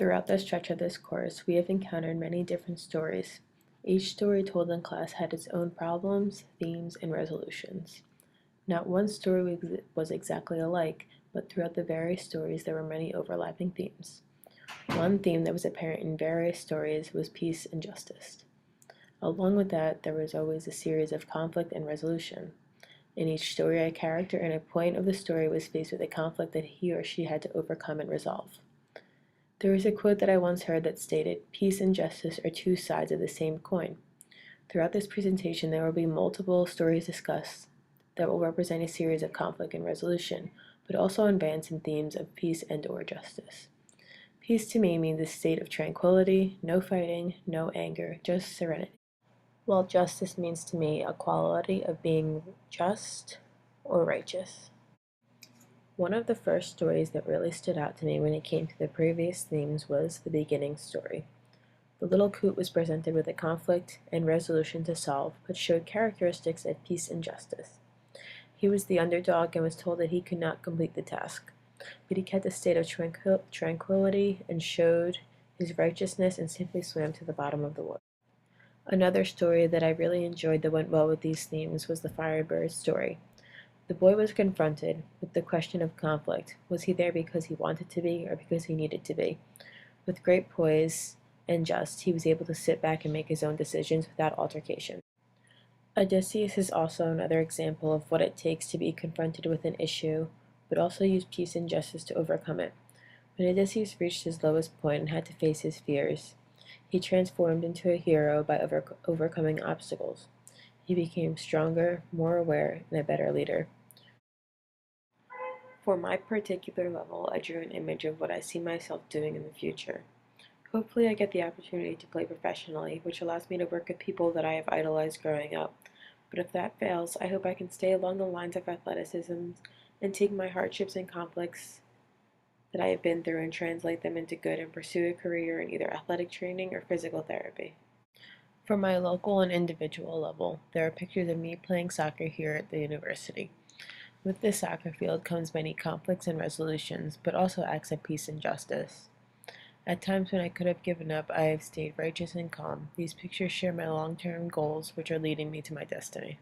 Throughout the stretch of this course, we have encountered many different stories. Each story told in class had its own problems, themes, and resolutions. Not one story was exactly alike, but throughout the various stories there were many overlapping themes. One theme that was apparent in various stories was peace and justice. Along with that, there was always a series of conflict and resolution. In each story, a character and a point of the story was faced with a conflict that he or she had to overcome and resolve. There was a quote that I once heard that stated, "Peace and justice are two sides of the same coin." Throughout this presentation, there will be multiple stories discussed that will represent a series of conflict and resolution, but also advance in themes of peace and/or justice. Peace to me means a state of tranquility, no fighting, no anger, just serenity. While justice means to me a quality of being just or righteous. One of the first stories that really stood out to me when it came to the previous themes was the beginning story. The little coot was presented with a conflict and resolution to solve, but showed characteristics of peace and justice. He was the underdog and was told that he could not complete the task, but he kept a state of tranquility and showed his righteousness and simply swam to the bottom of the water. Another story that I really enjoyed that went well with these themes was the Firebird story. The boy was confronted with the question of conflict. Was he there because he wanted to be or because he needed to be? With great poise and he was able to sit back and make his own decisions without altercation. Odysseus is also another example of what it takes to be confronted with an issue, but also use peace and justice to overcome it. When Odysseus reached his lowest point and had to face his fears, he transformed into a hero by overcoming obstacles. He became stronger, more aware, and a better leader. For my particular level, I drew an image of what I see myself doing in the future. Hopefully I get the opportunity to play professionally, which allows me to work with people that I have idolized growing up. But if that fails, I hope I can stay along the lines of athleticism and take my hardships and conflicts that I have been through and translate them into good and pursue a career in either athletic training or physical therapy. For my local and individual level, there are pictures of me playing soccer here at the university. With this soccer field comes many conflicts and resolutions, but also acts of peace and justice. At times when I could have given up, I have stayed righteous and calm. These pictures share my long-term goals, which are leading me to my destiny.